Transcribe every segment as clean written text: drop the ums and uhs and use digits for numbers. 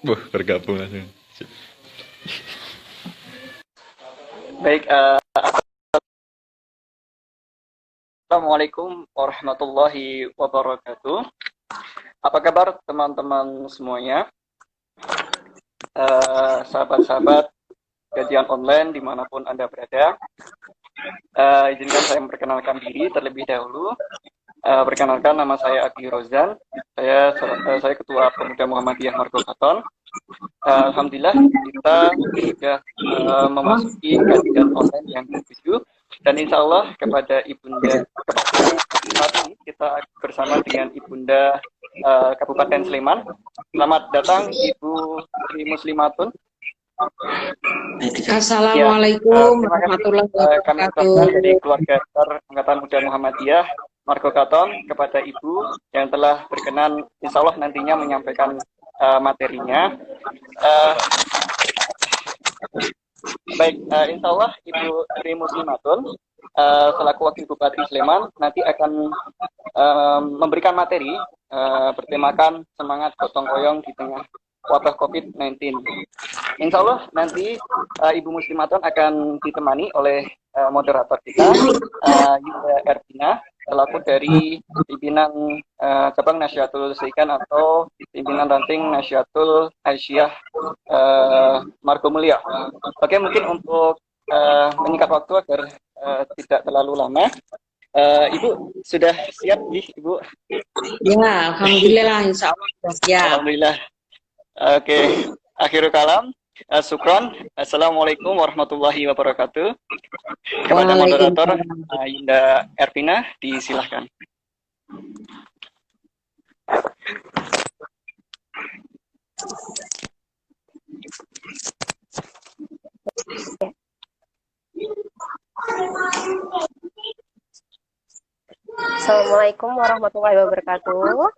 Bergabung langsung. Baik, Assalamualaikum warahmatullahi wabarakatuh. Apa kabar teman-teman semuanya? Sahabat-sahabat kajian online dimanapun Anda berada. Izinkan saya memperkenalkan diri terlebih dahulu. Perkenalkan, nama saya Agi Rozan. Saya Ketua Pemuda Muhammadiyah Margo Katon. Alhamdulillah kita sudah memasuki kajian online yang ke-7 dan insya Allah kepada saat ini kita bersama dengan Ibunda Kabupaten Sleman. Selamat datang Ibu Sri Muslimatun. Assalamualaikum warahmatullahi wabarakatuh. Kami ucapkan dari keluarga besar Angkatan Muda Muhammadiyah Margo Katon kepada Ibu yang telah berkenan insya Allah nantinya menyampaikan materinya. Baik, insya Allah Ibu Sri Muslimatun selaku Wakil Bupati Sleman nanti akan memberikan materi bertemakan semangat gotong royong di tengah wabah COVID-19. Insya Allah nanti Ibu Muslimatun akan ditemani oleh moderator kita, Yuda Ervina, selaku dari pimpinan cabang Nasyatul Seikan atau pimpinan ranting Nasyatul Aisyah Margo Mulia. Oke, mungkin untuk menyingkat waktu agar tidak terlalu lama, Ibu sudah siap, Ibu? Ya, alhamdulillah, insya Allah sudah siap. Alhamdulillah. Oke, akhirul kalam. Syukron. Assalamualaikum warahmatullahi wabarakatuh. Kepada moderator Yunda Ervina, disilahkan. Assalamualaikum warahmatullahi wabarakatuh.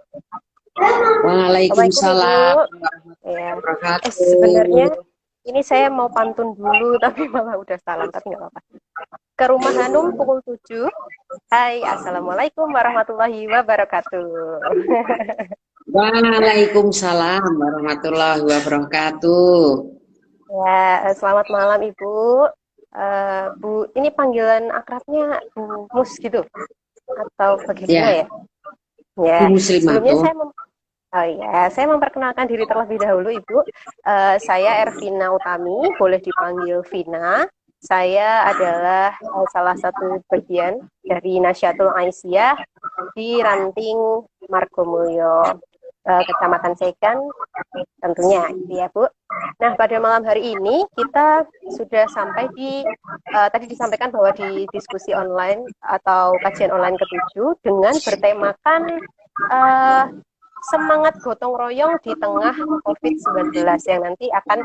Waalaikumsalam Ya. warahmatullahi wabarakatuh. Sebenarnya ini saya mau pantun dulu tapi malah udah salam, tapi nggak apa-apa. Ke rumah Hanum pukul 7. Hai, assalamualaikum warahmatullahi wabarakatuh. Waalaikumsalam warahmatullahi wabarakatuh. Ya, selamat malam Ibu. Bu, ini panggilan akrabnya Bu Mus gitu atau bagaimana ya? Ya, Bu Muslimatun. Sebelumnya saya memperkenalkan diri terlebih dahulu, Ibu. Saya Ervina Utami, boleh dipanggil Vina. Saya adalah salah satu bagian dari Nasyatul Aisyah di Ranting Margomulyo, Kecamatan Seikan, tentunya, gitu ya, Bu. Nah, pada malam hari ini kita sudah sampai tadi disampaikan bahwa di diskusi online atau kajian online ke-7 dengan bertemakan semangat gotong royong di tengah COVID-19 yang nanti akan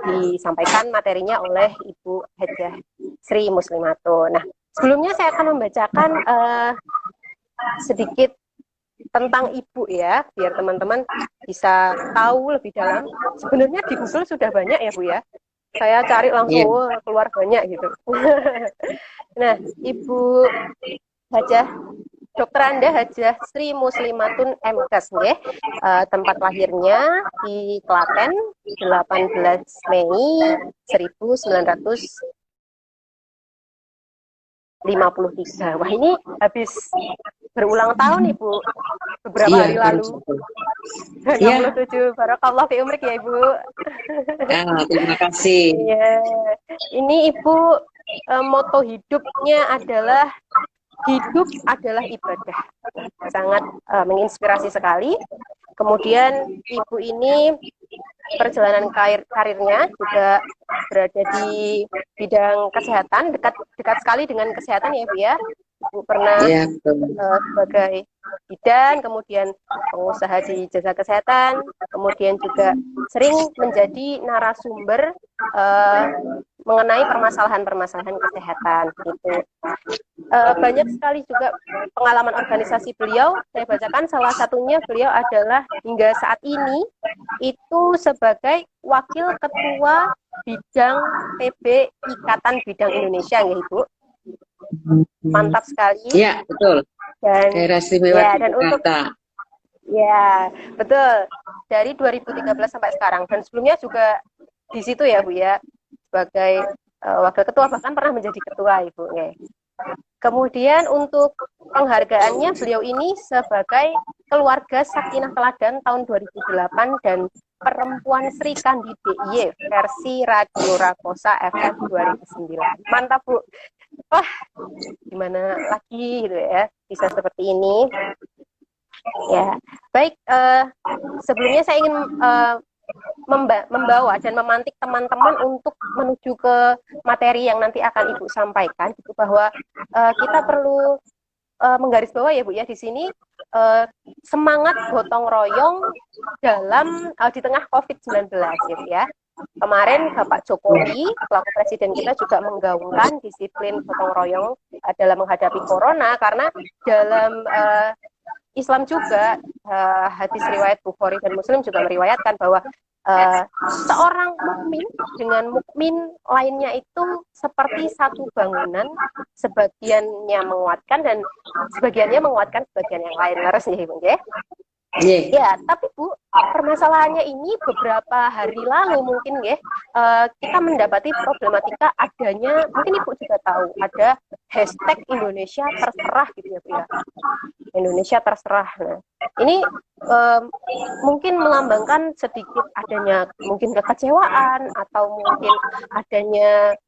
disampaikan materinya oleh Ibu Hajah Sri Muslimatun. Nah, sebelumnya saya akan membacakan sedikit tentang Ibu ya, biar teman-teman bisa tahu lebih dalam. Sebenarnya di Google sudah banyak ya, Bu ya. Saya cari langsung keluar banyak gitu. Nah, Ibu Hajah Dokter Anda Hajah Sri Muslimatun MKes, tempat lahirnya di Klaten 18 Mei 1953. Wah, ini habis berulang tahun Ibu, beberapa hari lalu. 67. Barakallah fi umrik ya Ibu. Terima kasih. Ya, ini Ibu moto hidupnya adalah hidup adalah ibadah. Sangat menginspirasi sekali. Kemudian Ibu ini perjalanan karirnya juga berada di bidang kesehatan, dekat sekali dengan kesehatan ya Bu ya. Ibu pernah sebagai bidan, kemudian pengusaha di jasa kesehatan, kemudian juga sering menjadi narasumber mengenai permasalahan-permasalahan kesehatan gitu. Banyak sekali juga pengalaman organisasi beliau. Saya bacakan salah satunya, beliau adalah hingga saat ini itu sebagai wakil ketua bidang PB Ikatan Bidang Indonesia ya Ibu. Mantap sekali. Iya, betul. Dan Daerah Istimewa dan untuk Jakarta. Ya, betul. Dari 2013 sampai sekarang. Dan sebelumnya juga di situ ya, Bu ya. Sebagai wakil ketua, bahkan pernah menjadi ketua, Ibu. Ya. Kemudian untuk penghargaannya, beliau ini sebagai keluarga Sakinah Teladan tahun 2008 dan Perempuan Sri Kandi DIY versi Radio Rakosa FM 2009. Mantap, Bu. Wah, gimana lagi gitu ya, bisa seperti ini. Ya, baik. Sebelumnya saya ingin membawa dan memantik teman-teman untuk menuju ke materi yang nanti akan Ibu sampaikan, gitu, bahwa kita perlu menggarisbawahi ya Bu ya di sini semangat gotong royong dalam di tengah COVID-19 gitu ya. Kemarin Bapak Jokowi, selaku Presiden kita, juga menggaungkan disiplin gotong royong dalam menghadapi corona, karena dalam Islam juga hadis riwayat Bukhari dan Muslim juga meriwayatkan bahwa seorang mukmin dengan mukmin lainnya itu seperti satu bangunan, sebagiannya menguatkan dan sebagiannya menguatkan sebagian yang lain. Harus nih, Bu ya. Ya, tapi Bu, permasalahannya ini beberapa hari lalu mungkin ya, kita mendapati problematika adanya, mungkin Ibu juga tahu, ada hashtag Indonesia terserah gitu ya Bu ya. Indonesia terserah. Nah, ini mungkin melambangkan sedikit adanya mungkin kekecewaan atau mungkin adanya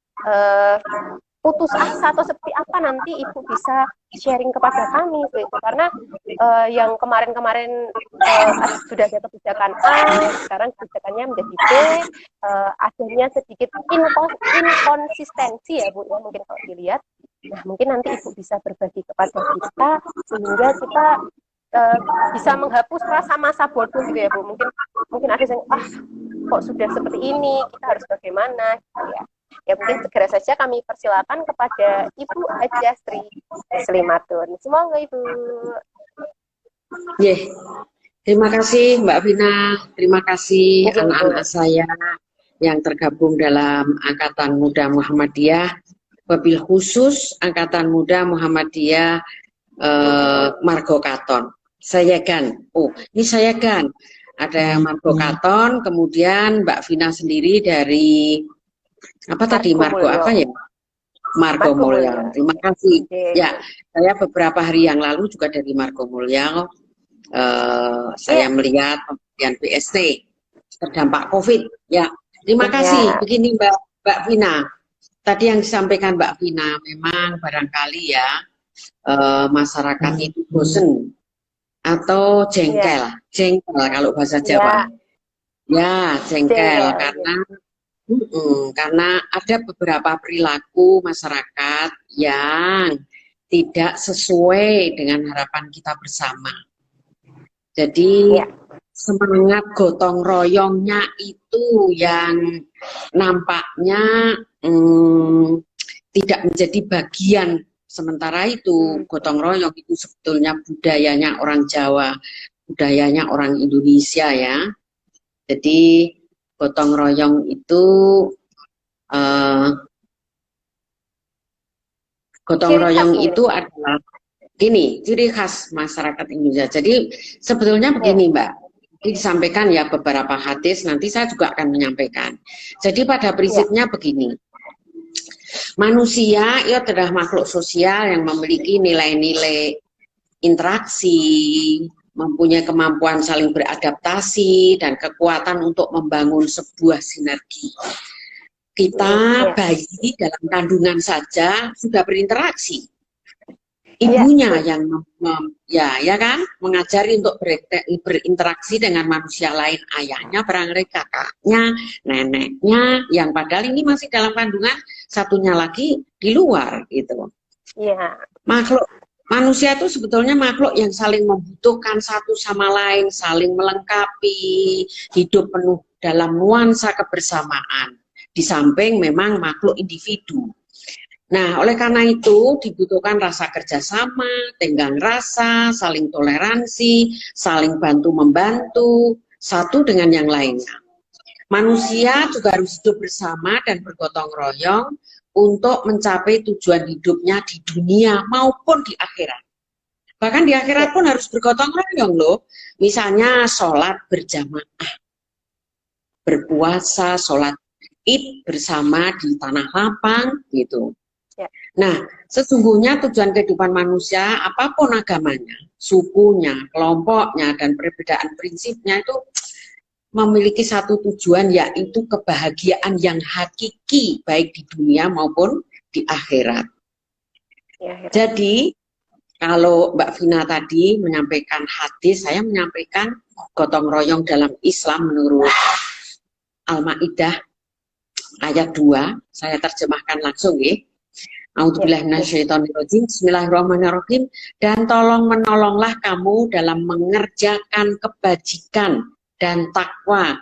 putus asa atau seperti apa, nanti Ibu bisa sharing kepada kami gitu. Karena yang kemarin-kemarin sudah ada kebijakan A, sekarang kebijakannya menjadi B, adanya sedikit inkonsistensi ya Bu ya, mungkin kalau dilihat. Nah, mungkin nanti Ibu bisa berbagi kepada kita sehingga kita bisa menghapus rasa masa bodoh gitu ya Bu. Mungkin ada yang kok sudah seperti ini, kita harus bagaimana gitu ya. Ya mungkin segera saja kami persilakan kepada Ibu Hajastri Slimatun. Semoga Ibu. Terima kasih Mbak Vina, terima kasih anak-anak saya yang tergabung dalam Angkatan Muda Muhammadiyah, wabil khusus Angkatan Muda Muhammadiyah Margo Katon. Saya Gan, ini saya Gan, ada Margo Katon, kemudian Mbak Vina sendiri dari Margo apa ya? Margo Mulyo. Terima kasih. Ya, saya beberapa hari yang lalu juga dari Margo Mulyo. Saya melihat pemberian BST terdampak COVID. Ya, terima kasih. Begini Mbak Vina, tadi yang disampaikan Mbak Vina, memang barangkali ya masyarakat itu bosen atau jengkel kalau bahasa Jawa. Ya, jengkel karena ada beberapa perilaku masyarakat yang tidak sesuai dengan harapan kita bersama. Jadi semangat gotong royongnya itu yang nampaknya tidak menjadi bagian. Sementara itu gotong royong itu sebetulnya budayanya orang Jawa, budayanya orang Indonesia ya. Jadi gotong royong itu adalah gini, ciri khas masyarakat Indonesia. Jadi sebetulnya begini Mbak, ini disampaikan ya beberapa hadis, nanti saya juga akan menyampaikan. Jadi pada prinsipnya begini, manusia itu adalah makhluk sosial yang memiliki nilai-nilai interaksi, mempunyai kemampuan saling beradaptasi dan kekuatan untuk membangun sebuah sinergi. Kita bayi dalam kandungan saja sudah berinteraksi. Ibunya yang mengajari untuk berinteraksi dengan manusia lain, ayahnya barangkali kakaknya, neneknya, yang padahal ini masih dalam kandungan, satunya lagi di luar gitu. Manusia itu sebetulnya makhluk yang saling membutuhkan satu sama lain, saling melengkapi, hidup penuh dalam nuansa kebersamaan. Di samping memang makhluk individu. Nah, oleh karena itu dibutuhkan rasa kerjasama, tenggang rasa, saling toleransi, saling bantu-membantu, satu dengan yang lainnya. Manusia juga harus hidup bersama dan bergotong royong untuk mencapai tujuan hidupnya di dunia maupun di akhirat. Bahkan di akhirat pun harus bergotong royong loh. Misalnya sholat berjamaah, berpuasa, sholat id bersama di tanah lapang gitu. Ya. Nah, sesungguhnya tujuan kehidupan manusia, apapun agamanya, sukunya, kelompoknya, dan perbedaan prinsipnya itu memiliki satu tujuan, yaitu kebahagiaan yang hakiki, baik di dunia maupun di akhirat. Ya, akhirat. Jadi, kalau Mbak Vina tadi menyampaikan hadis, saya menyampaikan gotong royong dalam Islam menurut Al-Maidah ayat 2, saya terjemahkan langsung ya. A'udzubillahiminasyaitonirrajim. Bismillahirrahmanirrahim. Dan tolong menolonglah kamu dalam mengerjakan kebajikan dan takwa,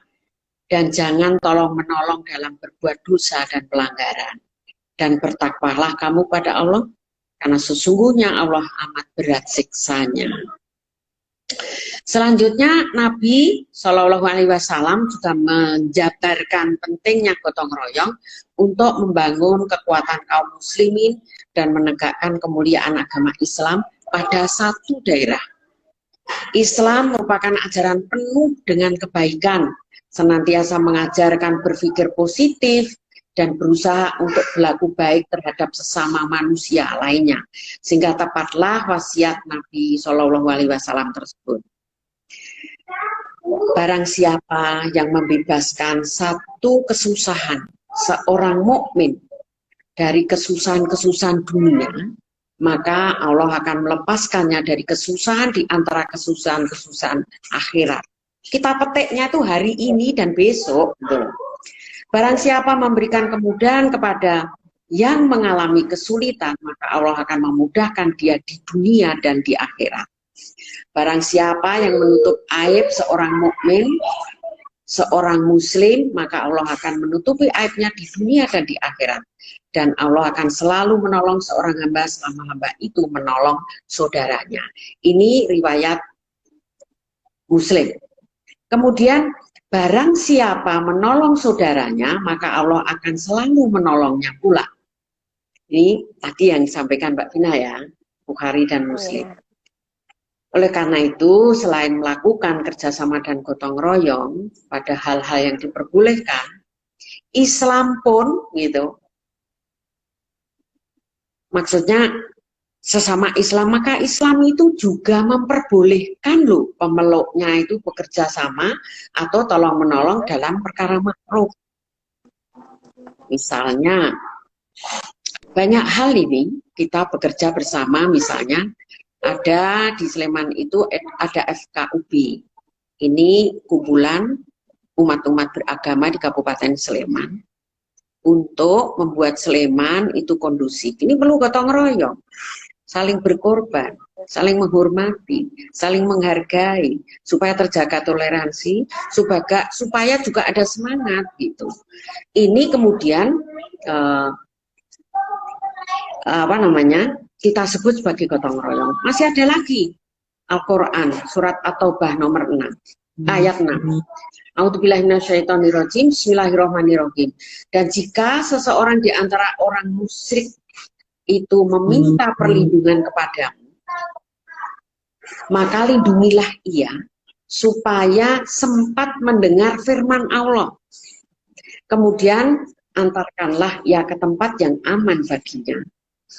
dan jangan tolong menolong dalam berbuat dosa dan pelanggaran. Dan bertakwalah kamu pada Allah, karena sesungguhnya Allah amat berat siksanya. Selanjutnya Nabi Shallallahu Alaihi Wasallam juga menjabarkan pentingnya gotong royong untuk membangun kekuatan kaum muslimin dan menegakkan kemuliaan agama Islam pada satu daerah. Islam merupakan ajaran penuh dengan kebaikan, senantiasa mengajarkan berpikir positif dan berusaha untuk berlaku baik terhadap sesama manusia lainnya, sehingga tepatlah wasiat Nabi Shallallahu Alaihi Wasallam tersebut. Barang siapa yang membebaskan satu kesusahan seorang mukmin dari kesusahan-kesusahan dunia, maka Allah akan melepaskannya dari kesusahan di antara kesusahan-kesusahan akhirat. Kita petiknya tuh hari ini dan besok. Gitu. Barang siapa memberikan kemudahan kepada yang mengalami kesulitan, maka Allah akan memudahkan dia di dunia dan di akhirat. Barang siapa yang menutup aib seorang mukmin, seorang muslim, maka Allah akan menutupi aibnya di dunia dan di akhirat. Dan Allah akan selalu menolong seorang hamba selama hamba itu menolong saudaranya. Ini riwayat Muslim. Kemudian barang siapa menolong saudaranya, maka Allah akan selalu menolongnya pula. Ini tadi yang disampaikan Mbak Vina ya, Bukhari dan Muslim. Oleh karena itu, selain melakukan kerjasama dan gotong royong pada hal-hal yang diperbolehkan, Islam pun gitu, maksudnya sesama Islam, maka Islam itu juga memperbolehkan loh pemeluknya itu bekerja sama atau tolong menolong dalam perkara makruh. Misalnya banyak hal ini kita bekerja bersama, misalnya ada di Sleman itu ada FKUB. Ini kumpulan umat-umat beragama di Kabupaten Sleman untuk membuat Sleman itu kondusif. Ini perlu gotong royong, saling berkorban, saling menghormati, saling menghargai, supaya terjaga toleransi, supaya juga ada semangat gitu. Ini kemudian kita sebut sebagai gotong royong. Masih ada lagi Al-Quran surat At-Taubah nomor 6 ayat 6. A'udzubillahiminasyaitonirrajim. Bismillahirrahmanirrahim. Dan jika seseorang di antara orang musyrik itu meminta perlindungan kepadamu, maka lindungilah ia supaya sempat mendengar firman Allah. Kemudian antarkanlah ia ke tempat yang aman baginya.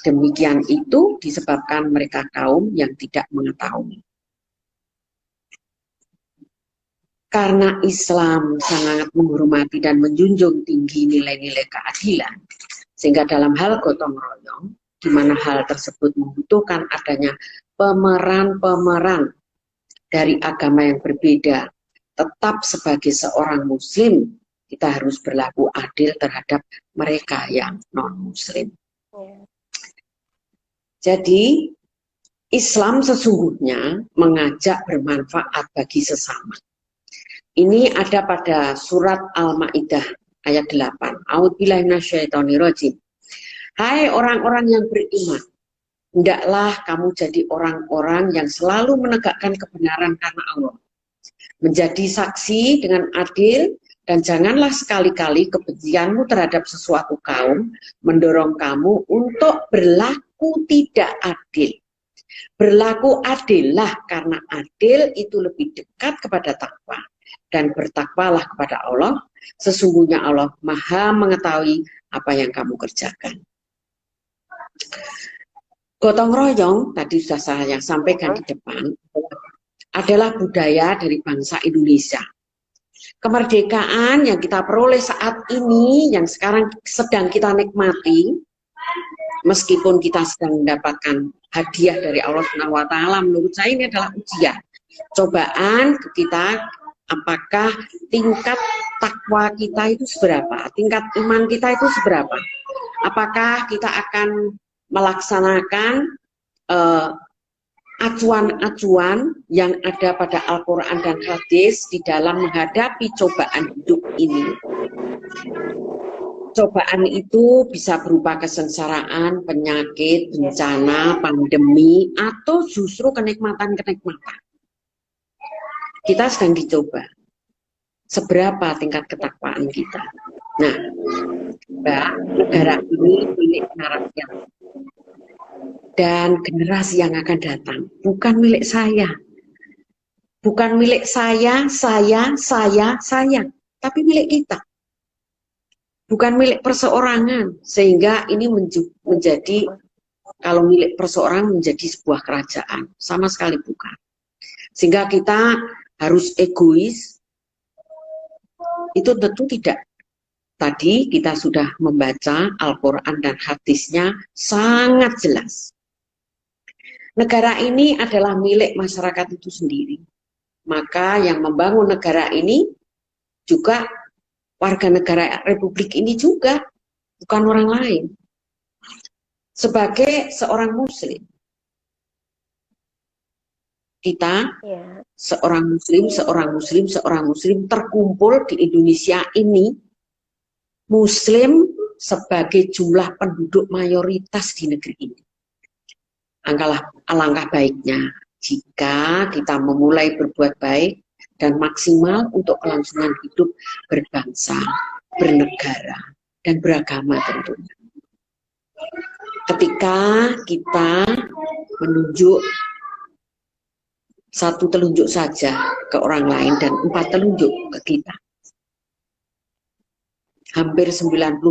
Demikian itu disebabkan mereka kaum yang tidak mengetahui. Karena Islam sangat menghormati dan menjunjung tinggi nilai-nilai keadilan, sehingga dalam hal gotong royong, di mana hal tersebut membutuhkan adanya pemeran-pemeran dari agama yang berbeda, tetap sebagai seorang muslim, kita harus berlaku adil terhadap mereka yang non-muslim. Jadi, Islam sesungguhnya mengajak bermanfaat bagi sesama. Ini ada pada surat Al-Maidah ayat 8. A'udzubillahiminasyaitonirrajim. Hai orang-orang yang beriman, hendaklah kamu jadi orang-orang yang selalu menegakkan kebenaran karena Allah. Menjadi saksi dengan adil, dan janganlah sekali-kali kebencianmu terhadap sesuatu kaum mendorong kamu untuk berlaku tidak adil. Berlaku adillah, karena adil itu lebih dekat kepada takwa. Dan bertakwalah kepada Allah, sesungguhnya Allah Maha mengetahui apa yang kamu kerjakan. Gotong royong, tadi sudah saya sampaikan di depan, adalah budaya dari bangsa Indonesia. Kemerdekaan yang kita peroleh saat ini, yang sekarang sedang kita nikmati, meskipun kita sedang mendapatkan hadiah dari Allah SWT, menurut saya ini adalah ujian, cobaan ke kita, apakah tingkat takwa kita itu seberapa, tingkat iman kita itu seberapa, apakah kita akan melaksanakan acuan-acuan yang ada pada Al-Quran dan Hadis di dalam menghadapi cobaan hidup ini. Cobaan itu bisa berupa kesengsaraan, penyakit, bencana, pandemi, atau justru kenikmatan-kenikmatan. Kita sedang dicoba. Seberapa tingkat ketakwaan kita. Nah, Mbak, negara ini milik rakyat. Dan generasi yang akan datang, bukan milik saya. Bukan milik saya, tapi milik kita. Bukan milik perseorangan, sehingga ini menjadi, kalau milik perseorangan menjadi sebuah kerajaan, sama sekali bukan. Sehingga kita harus egois, itu tentu tidak. Tadi kita sudah membaca Al-Quran dan hadisnya sangat jelas. Negara ini adalah milik masyarakat itu sendiri. Maka yang membangun negara ini juga warga negara Republik ini juga, bukan orang lain. Sebagai seorang muslim, kita seorang muslim terkumpul di Indonesia ini, muslim sebagai jumlah penduduk mayoritas di negeri ini. Alangkah baiknya jika kita memulai berbuat baik dan maksimal untuk kelangsungan hidup berbangsa, bernegara, dan beragama tentunya. Ketika kita menunjuk satu telunjuk saja ke orang lain dan 4 telunjuk ke kita, hampir 90%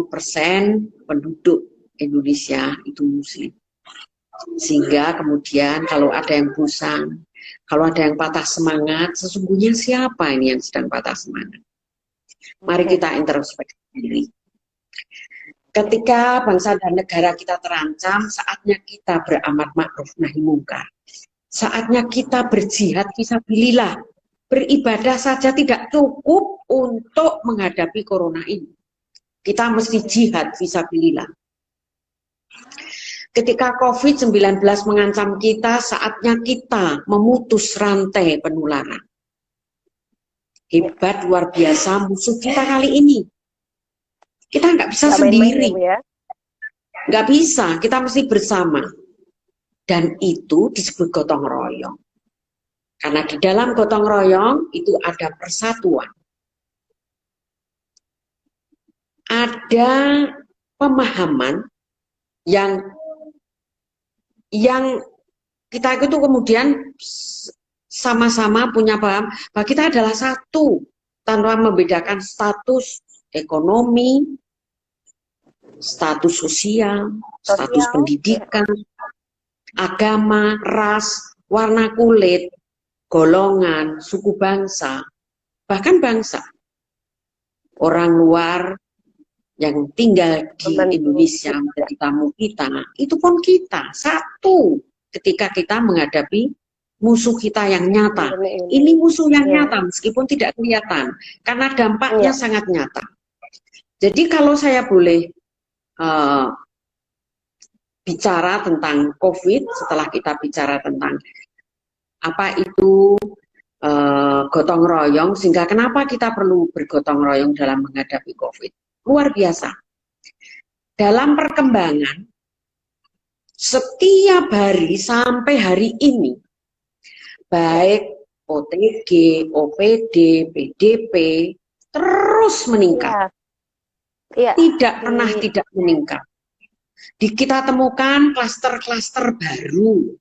penduduk Indonesia itu muslim. Sehingga kemudian kalau ada yang bosan, kalau ada yang patah semangat, sesungguhnya siapa ini yang sedang patah semangat? Mari kita introspeksi diri. Ketika bangsa dan negara kita terancam, saatnya kita beramar ma'ruf nahi mungkar. Saatnya kita berjihad fisabilillah. Beribadah saja tidak cukup untuk menghadapi corona ini. Kita mesti jihad fisabilillah. Ketika COVID-19 mengancam kita, saatnya kita memutus rantai penularan. Hebat, luar biasa musuh kita kali ini. Kita nggak bisa sendiri. Nggak bisa, kita mesti bersama. Dan itu disebut gotong royong. Karena di dalam gotong royong itu ada persatuan. Ada pemahaman yang kita itu kemudian sama-sama punya paham bahwa kita adalah satu tanpa membedakan status ekonomi, status sosial, status pendidikan, agama, ras, warna kulit, golongan, suku bangsa, bahkan bangsa. Orang luar yang tinggal di Indonesia menjadi tamu kita, itu pun kita satu ketika kita menghadapi musuh kita yang nyata. Ini musuh yang nyata meskipun tidak kelihatan, karena dampaknya sangat nyata. Jadi kalau saya boleh bicara tentang COVID, setelah kita bicara tentang apa itu gotong royong, sehingga kenapa kita perlu bergotong royong dalam menghadapi COVID. Luar biasa. Dalam perkembangan, setiap hari sampai hari ini, baik OTG, OPD, PDP, terus meningkat. Tidak pernah tidak meningkat. Kita temukan klaster-klaster baru.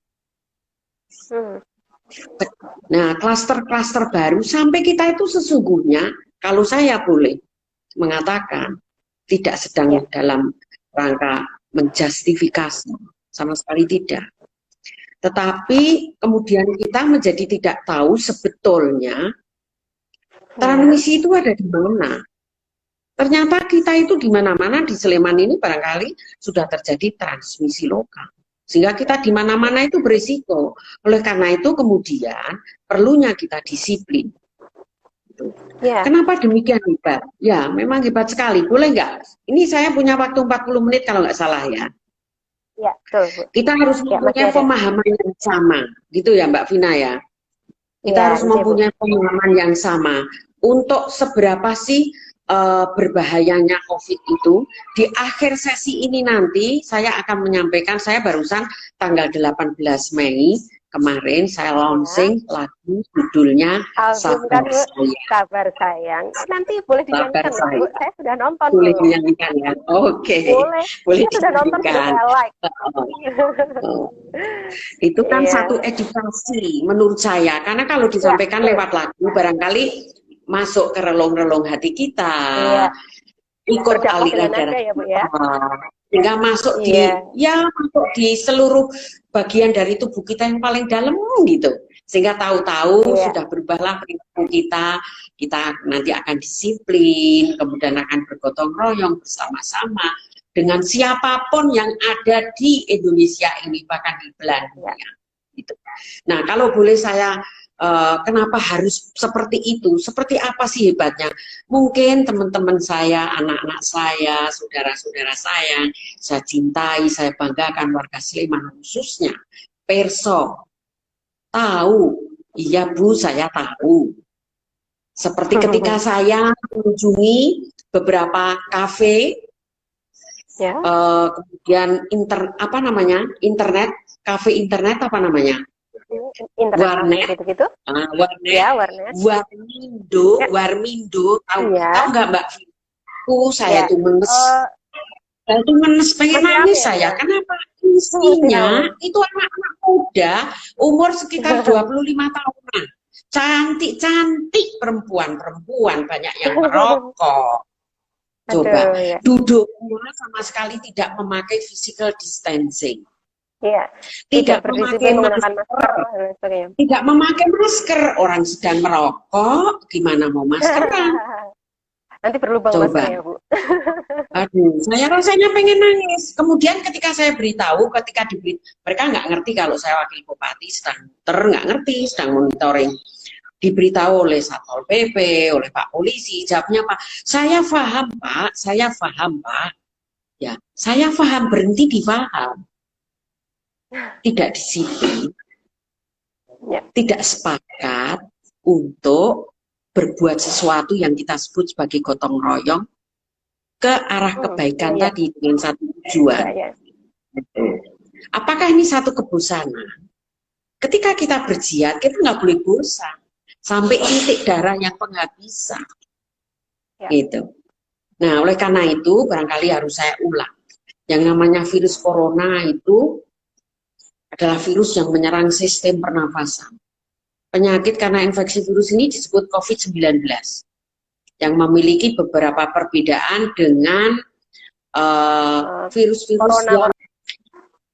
Nah, klaster-klaster baru sampai kita itu sesungguhnya, kalau saya boleh mengatakan, tidak sedang dalam rangka menjustifikasi, sama sekali tidak. Tetapi kemudian kita menjadi tidak tahu sebetulnya transmisi itu ada di mana. Ternyata kita itu di mana-mana di Sleman ini barangkali sudah terjadi transmisi lokal. Sehingga kita di mana-mana itu berisiko. Oleh karena itu kemudian perlunya kita disiplin. Kenapa demikian hebat? Ya, memang hebat sekali. Boleh nggak? Ini saya punya waktu 40 menit kalau nggak salah ya. Ya, betul, Bu. Kita harus mempunyai pemahaman yang sama. Gitu ya Mbak Vina ya? Kita harus mempunyai pemahaman yang sama. Untuk seberapa sih berbahayanya COVID itu, di akhir sesi ini nanti saya akan menyampaikan, saya barusan tanggal 18 Mei kemarin saya launching lagu judulnya Sabar Sayang. Sabar Sayang. Nanti boleh dinyanyikan, Bu. Saya sudah nonton. Boleh dinyanyikan ya? Oke. Boleh sudah nonton, sudah like. Itu kan satu edukasi menurut saya, karena kalau disampaikan lewat lagu barangkali masuk ke relung-relung hati kita, ikut aliran darah ya, Bu, ya. Sehingga masuk masuk di seluruh bagian dari tubuh kita yang paling dalam gitu. Sehingga tahu-tahu sudah berubahlah perilaku kita nanti akan disiplin, kemudian akan bergotong royong bersama-sama dengan siapapun yang ada di Indonesia ini, bahkan di Belanda. Gitu. Nah, kalau boleh saya kenapa harus seperti itu? Seperti apa sih hebatnya? Mungkin teman-teman saya, anak-anak saya, saudara-saudara saya cintai, saya banggakan, warga Sleman khususnya, Perso, tahu, iya Bu, saya tahu. Seperti ketika saya mengunjungi beberapa kafe, kemudian internet, kafe internet apa namanya? Warnet gitu-gitu. Warmindo, tahu nggak Mbak? Saya tuh menes, pengen nangis saya. Kenapa? Isinya itu anak-anak muda umur sekitar 25 tahunan, cantik-cantik perempuan banyak yang merokok. Coba duduknya sama sekali tidak memakai physical distancing. Tidak memakai masker, tidak memakai masker. Orang sedang merokok, gimana mau maskeran? Nanti berlubang masker ya, Bu. Aduh, saya rasanya pengen nangis. Kemudian ketika saya beritahu, mereka nggak ngerti kalau saya wakil bupati nggak ngerti, sedang monitoring. Diberitahu oleh Satpol PP, oleh Pak Polisi, jawabnya Pak, saya paham Pak. Ya, saya paham, berhenti di paham. Tidak disiplin, tidak sepakat untuk berbuat sesuatu yang kita sebut sebagai gotong royong ke arah kebaikan tadi dengan satu tujuan. Apakah ini satu kebosanan? Ketika kita berjihad, kita nggak boleh bosan sampai titik darah yang penghabisan. Gitu. Nah, oleh karena itu barangkali harus saya ulang. Yang namanya virus corona itu adalah virus yang menyerang sistem pernafasan. Penyakit karena infeksi virus ini disebut COVID-19, yang memiliki beberapa perbedaan dengan virus-virus yang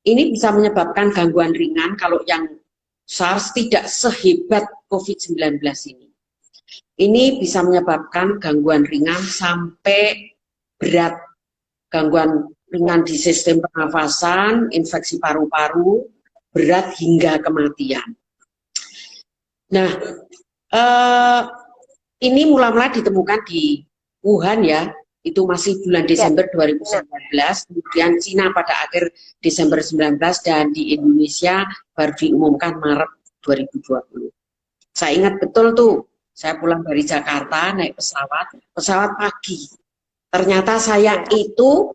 ini bisa menyebabkan gangguan ringan. Kalau yang SARS tidak sehebat COVID-19 ini. Ini bisa menyebabkan gangguan ringan sampai berat, gangguan ringan di sistem pernafasan, infeksi paru-paru, berat hingga kematian. Nah, ini mula-mula ditemukan di Wuhan ya, itu masih bulan Desember 2019, kemudian Cina pada akhir Desember 19, dan di Indonesia baru diumumkan Maret 2020. Saya ingat betul tuh, saya pulang dari Jakarta naik pesawat pagi. Ternyata saya itu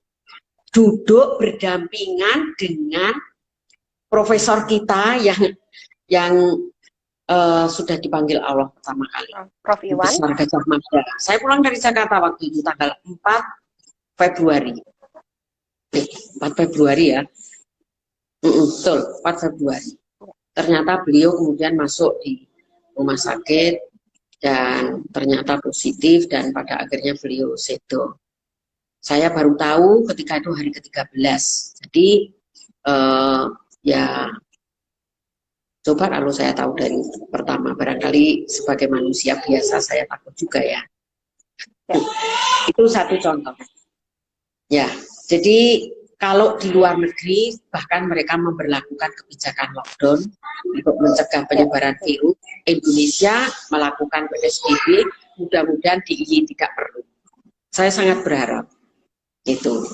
duduk berdampingan dengan profesor kita yang sudah dipanggil Allah pertama kali. Prof. Iwan. Besar Gajah Mada. Saya pulang dari Jakarta waktu itu tanggal 4 Februari. 4 Februari ya. Betul, 4 Februari. ternyata beliau kemudian masuk di rumah sakit dan ternyata positif dan pada akhirnya beliau sedo. Saya baru tahu ketika itu hari ke-13. Jadi ya coba kalau saya tahu dari pertama, barangkali sebagai manusia biasa saya takut juga ya. Itu satu contoh. Ya, jadi kalau di luar negeri bahkan mereka memberlakukan kebijakan lockdown untuk mencegah penyebaran virus. Indonesia melakukan PSBB, mudah-mudahan di IY tidak perlu. Saya sangat berharap itu.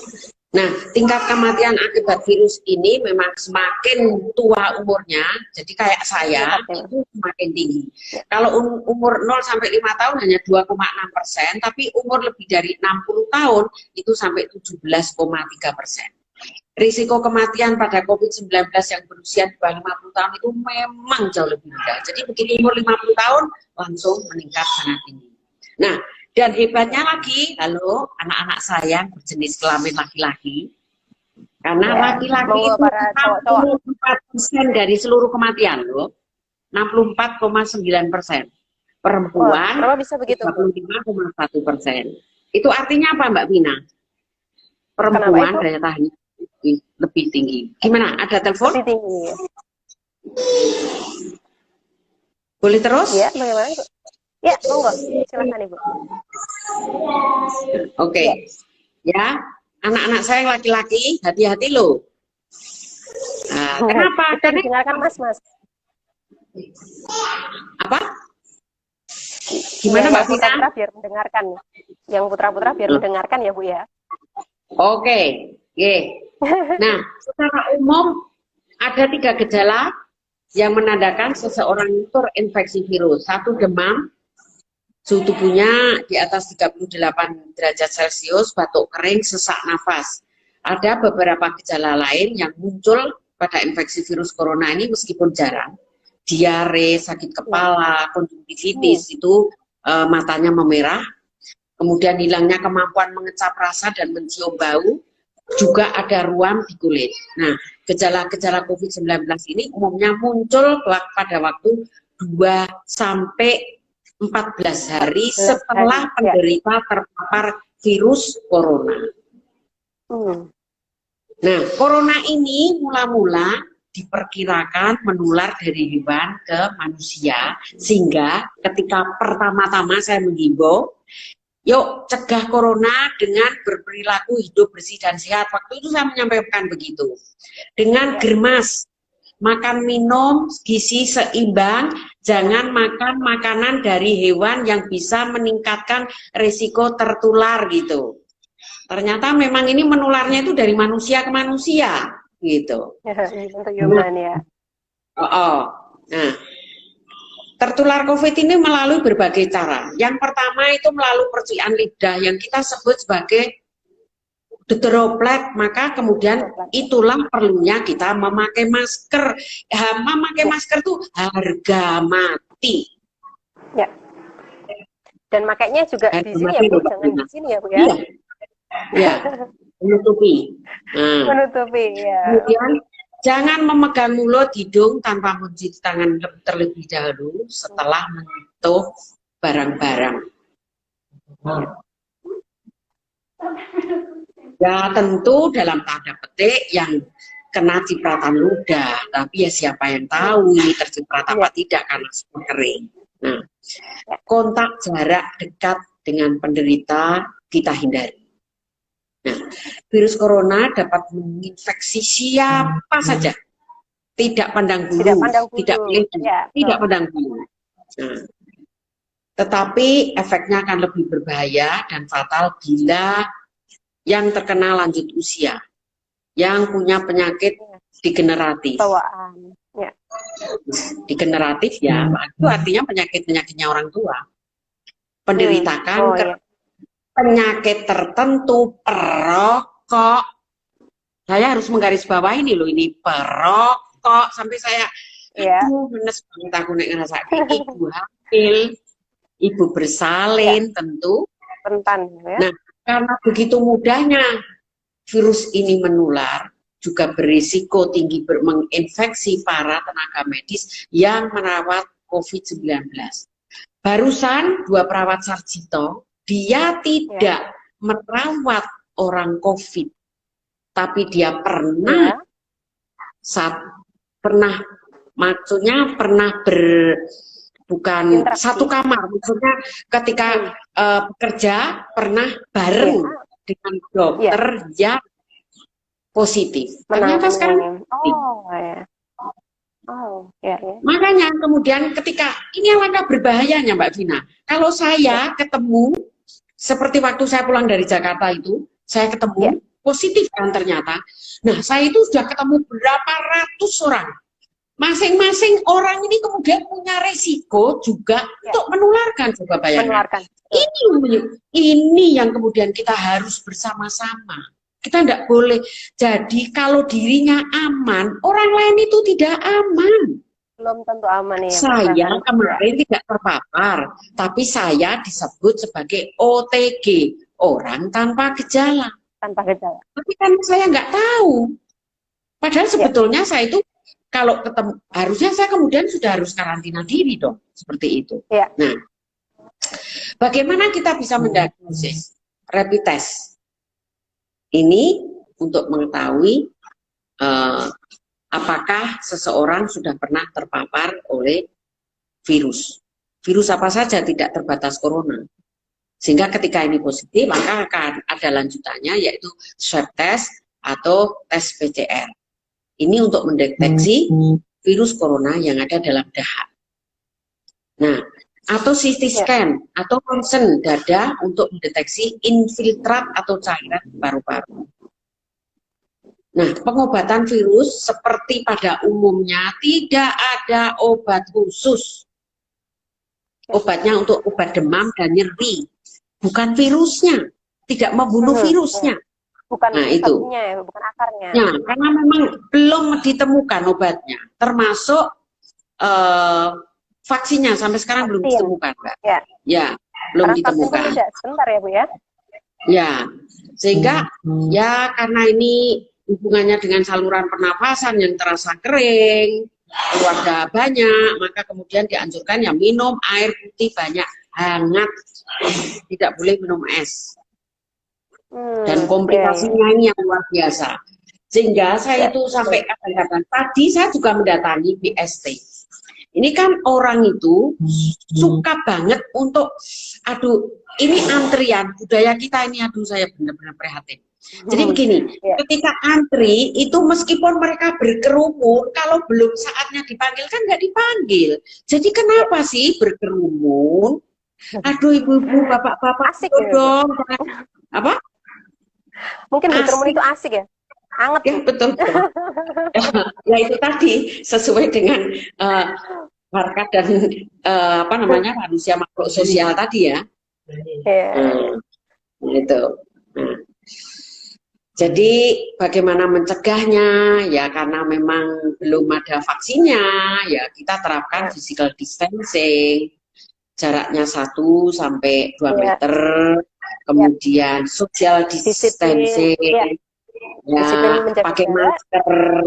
Nah, tingkat kematian akibat virus ini memang semakin tua umurnya, jadi kayak saya itu semakin tinggi. Kalau umur 0 sampai 5 tahun hanya 2,6%, tapi umur lebih dari 60 tahun itu sampai 17,3%. Risiko kematian pada COVID-19 yang berusia di bawah 50 tahun itu memang jauh lebih rendah. Jadi begitu umur 50 tahun langsung meningkat sangat tinggi. Nah, dan hebatnya lagi, halo anak-anak saya berjenis kelamin laki-laki, karena laki-laki itu 64% dari seluruh kematian loh, 64,9%. Perempuan, kenapa bisa begitu? 25,1%. Itu artinya apa Mbak Vina? Perempuan daya tahannya lebih tinggi. Gimana? Ada telepon? Lebih tinggi. Boleh terus? Ya, bagaimana Ibu? Ya, monggo. Silakan Ibu. Oke. Ya, anak-anak saya yang laki-laki, hati-hati loh. Nah, kenapa? Karena dengarkan Mas. Apa? Gimana Mbak Vina? Putra biar mendengarkan. Yang putra-putra biar mendengarkan ya Bu ya. Oke. Nah, secara umum ada 3 gejala yang menandakan seseorang itu terinfeksi virus. 1, demam, suhu tubuhnya di atas 38 derajat Celcius, batuk kering, sesak nafas. Ada beberapa gejala lain yang muncul pada infeksi virus corona ini meskipun jarang. Diare, sakit kepala, konjungtivitis, itu matanya memerah. Kemudian hilangnya kemampuan mengecap rasa dan mencium bau. Juga ada ruam di kulit. Nah, gejala-gejala COVID-19 ini umumnya muncul pada waktu 2 sampai 14 hari setelah penderita terpapar virus corona. Nah, corona ini mula-mula diperkirakan menular dari hewan ke manusia, sehingga ketika pertama-tama saya menghimbau, yuk cegah corona dengan berperilaku hidup bersih dan sehat. Waktu itu saya menyampaikan begitu. Dengan germas, makan minum gizi seimbang, jangan makan makanan dari hewan yang bisa meningkatkan risiko tertular gitu. Ternyata memang ini menularnya itu dari manusia ke manusia gitu. Untuk human ya. Nah, tertular COVID ini melalui berbagai cara. Yang pertama itu melalui percikan lidah yang kita sebut sebagai droplet, maka kemudian itulah perlunya kita memakai masker. Memakai masker tuh harga mati. Ya. Dan makanya juga di sini ya Bu, jangan di sini ya Bu ya. Iya. Menutupi. Nah, menutupi ya. Kemudian jangan memegang mulut, hidung tanpa mencuci tangan terlebih dahulu setelah menyentuh barang-barang. Ya tentu dalam tanda petik yang kena cipratan ludah, tapi ya siapa yang tahu ini terciprat apa tidak karena semua kering. Nah, kontak jarak dekat dengan penderita kita hindari. Nah, virus corona dapat menginfeksi siapa saja, tidak pandang bulu, tidak pilih, tidak pandang bulu. Nah, tetapi efeknya akan lebih berbahaya dan fatal bila yang terkena lanjut usia, yang punya penyakit degeneratif. Bawaan. Ya. Degeneratif ya, itu artinya penyakit-penyakitnya orang tua. Penderita kanker, penyakit tertentu, perokok. Saya harus menggarisbawahi ini loh, ini perokok. Sampai saya, aduh, menes banget aku ngerasa ibu hamil, ibu bersalin, tentu. Rentan ya. Nah, karena begitu mudahnya virus ini menular, juga berisiko tinggi menginfeksi para tenaga medis yang merawat COVID-19. Barusan 2 perawat Sarjito, dia tidak merawat orang COVID, tapi dia pernah bukan satu kamar, maksudnya ketika bekerja pernah bareng dengan dokter yang positif. Ternyata sekarang makanya kemudian ketika ini alangkah berbahayanya Mbak Vina. Kalau saya ketemu seperti waktu saya pulang dari Jakarta itu, saya ketemu positif kan ternyata. Nah, saya itu sudah ketemu berapa ratus orang. Masing-masing orang ini kemudian punya resiko juga untuk menularkan, coba bayangkan. Ini yang kemudian kita harus bersama-sama. Kita tidak boleh. Jadi kalau dirinya aman, orang lain itu tidak aman. Belum tentu aman ya. Saya kemarin tidak terpapar, tapi saya disebut sebagai OTG, orang tanpa gejala. Tanpa gejala. Tapi kan saya nggak tahu. Padahal sebetulnya saya itu kalau ketemu, harusnya saya kemudian sudah harus karantina diri dong, seperti itu. Nah, bagaimana kita bisa mendiagnosis? Rapid test. Ini untuk mengetahui apakah seseorang sudah pernah terpapar oleh virus. Virus apa saja, tidak terbatas corona. Sehingga ketika ini positif, maka akan ada lanjutannya yaitu swab test atau tes PCR. Ini untuk mendeteksi virus corona yang ada dalam dahak. Nah, atau CT scan atau ronsen dada untuk mendeteksi infiltrat atau cairan paru-paru. Nah, pengobatan virus seperti pada umumnya tidak ada obat khusus. Obatnya untuk obat demam dan nyeri, bukan virusnya, tidak membunuh virusnya. Bukan nah itu, bukan akarnya. Ya, karena memang belum ditemukan obatnya, termasuk vaksinnya sampai sekarang belum ditemukan, Mbak. Ya, belum ditemukan. Sebentar ya, Bu ya. Ya, sehingga ya karena ini hubungannya dengan saluran pernafasan yang terasa kering, keluarga banyak, maka kemudian dianjurkan ya minum air putih banyak, hangat, tidak boleh minum es. Dan komplikasinya ini yang luar biasa. Sehingga saya itu sampai kadang-kadang tadi saya juga mendatangi BST. Ini kan orang itu suka banget untuk, aduh, ini antrian budaya kita ini, aduh saya benar-benar prihatin. Jadi begini, ketika antri itu meskipun mereka berkerumun, kalau belum saatnya dipanggil kan nggak dipanggil. Jadi kenapa sih berkerumun? Aduh ibu-ibu, bapak-bapak, asik dong. Apa? Mungkin berkerumun itu asik ya? Hangat. Ya, betul. Ya itu tadi sesuai dengan harkat dan manusia makhluk sosial tadi ya. Itu. Nah. Jadi bagaimana mencegahnya? Ya karena memang belum ada vaksinnya, ya kita terapkan physical distancing, jaraknya 1 sampai 2 meter. Kemudian social distancing, pakai masker,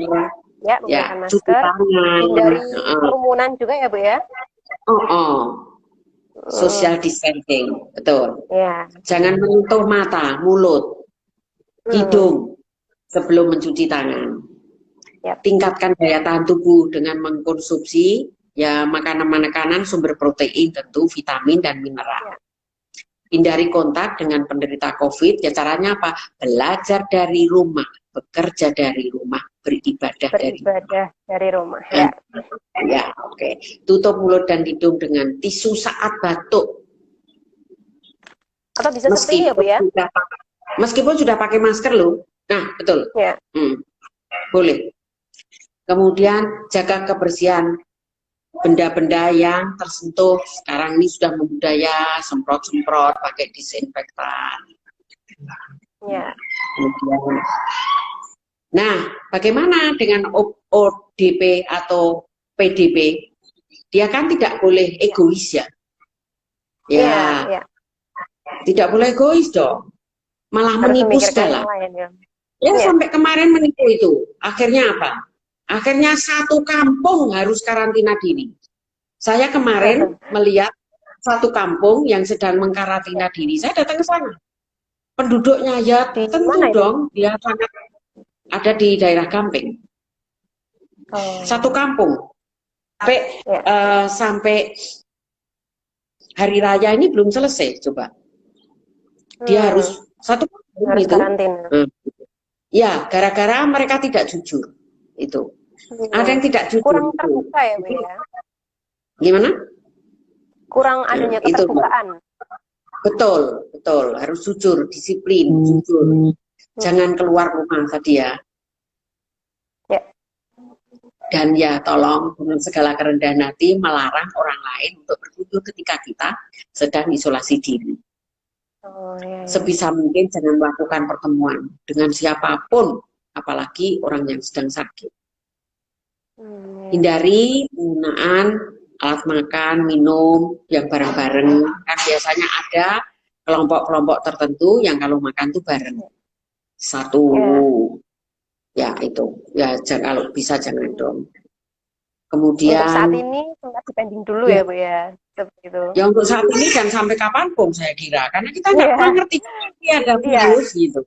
cuci tangan, dari kerumunan juga ya Bu ya. Social distancing, betul. Jangan menyentuh mata, mulut, hidung sebelum mencuci tangan. Tingkatkan daya tahan tubuh dengan mengkonsumsi ya makanan-makanan sumber protein, tentu vitamin dan mineral. Hindari kontak dengan penderita COVID, ya caranya apa? Belajar dari rumah, bekerja dari rumah, beribadah dari rumah. Ya, oke. Tutup mulut dan hidung dengan tisu saat batuk. Atau bisa seperti ini ya Bu ya? Meskipun sudah pakai masker loh. Nah, betul. Boleh. Kemudian jaga kebersihan benda-benda yang tersentuh. Sekarang ini sudah membudaya, semprot-semprot pakai disinfektan. Kemudian, nah, bagaimana dengan ODP atau PDP? Dia kan tidak boleh egois ya. Tidak boleh egois dong. Malah menipu segala. Ya Iya. sampai kemarin menipu itu. Akhirnya apa? Akhirnya satu kampung harus karantina diri. Saya kemarin melihat satu kampung yang sedang mengkarantina diri. Saya datang ke sana. Penduduknya ya Di tentu mana itu? dong, dia sangat ada di daerah Gamping. Oh. Satu kampung. Sampai hari raya ini belum selesai, coba. Dia harus satu kampung harus itu. karantina. Ya, gara-gara mereka tidak jujur. Itu. Ada yang tidak jujur. Kurang terbuka ya, Bu ya? Gimana? Kurang adanya keterbukaan. Betul, betul. Harus jujur, disiplin, jujur. Jangan keluar rumah tadi ya. Ya. Dan ya tolong dengan segala kerendahan hati melarang orang lain untuk berkunjung ketika kita sedang isolasi diri. Oh, ya. Sebisa mungkin jangan melakukan pertemuan dengan siapapun, apalagi orang yang sedang sakit. Hindari penggunaan alat makan, minum yang bareng-bareng. Kan biasanya ada kelompok-kelompok tertentu yang kalau makan tuh bareng. Satu. Ya itu. Ya kalau bisa jangan dong. Kemudian untuk saat ini dipending dulu ya, Bu ya. Seperti itu. Ya untuk saat ini dan sampai kapanpun saya kira. Karena kita nggak pernah ngerti ada virus gitu.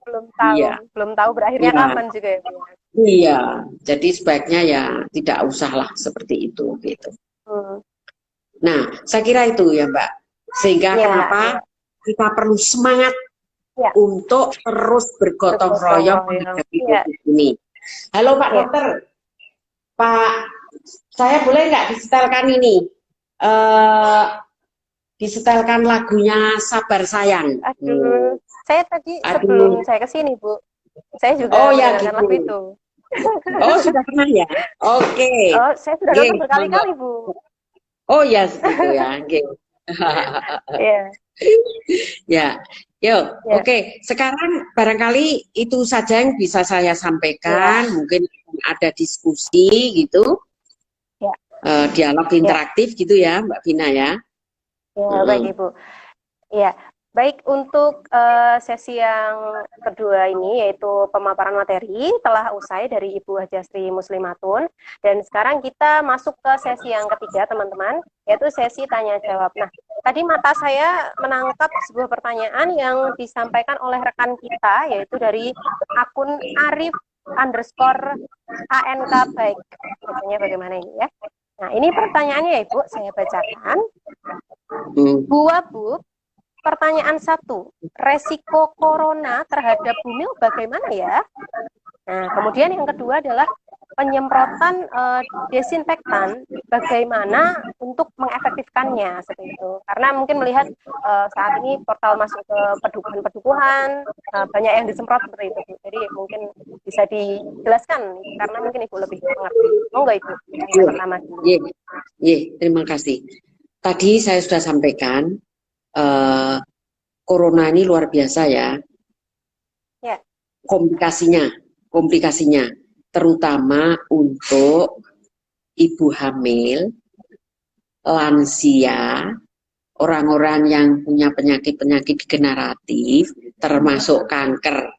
Belum tahu berakhirnya kapan juga ya, Bu. Iya, jadi sebaiknya ya tidak usahlah seperti itu gitu. Nah, saya kira itu ya Mbak. Sehingga kenapa kita perlu semangat untuk terus bergotong royong menghadapi COVID ini. Halo Pak Dokter, Pak, saya boleh nggak disetelkan ini? Disetelkan lagunya Sabar Sayang. Aduh, saya tadi sebelum saya kesini Bu, saya juga mendengarkan lagu itu. Oh, sudah pernah ya? Oke. Oh, saya sudah nonton berkali-kali, Bu. Oh ya, gitu ya. Ya, yuk. Oke. Sekarang barangkali itu saja yang bisa saya sampaikan. Mungkin ada diskusi gitu, dialog interaktif gitu ya, Mbak Vina ya. Ya, baik Ibu. Ya. Baik, untuk sesi yang kedua ini, yaitu pemaparan materi, telah usai dari Ibu Hajastri Muslimatun. Dan sekarang kita masuk ke sesi yang ketiga, teman-teman, yaitu sesi tanya-jawab. Nah, tadi mata saya menangkap sebuah pertanyaan yang disampaikan oleh rekan kita, yaitu dari akun Arif_ANK baik. Bacanya bagaimana ini ya? Nah, ini pertanyaannya ya, Ibu, saya bacakan. Bu Wabub, pertanyaan 1, resiko corona terhadap bumil bagaimana ya? Nah, kemudian yang kedua adalah penyemprotan desinfektan, bagaimana untuk mengefektifkannya seperti itu. Karena mungkin melihat saat ini portal masuk ke pedukuhan, banyak yang disemprot seperti itu. Jadi mungkin bisa dijelaskan karena mungkin Ibu lebih mengerti. Monggo Ibu. Yang pertama. Terima kasih. Tadi saya sudah sampaikan corona ini luar biasa ya. Komplikasinya terutama untuk ibu hamil, lansia, orang-orang yang punya penyakit-penyakit degeneratif, termasuk kanker.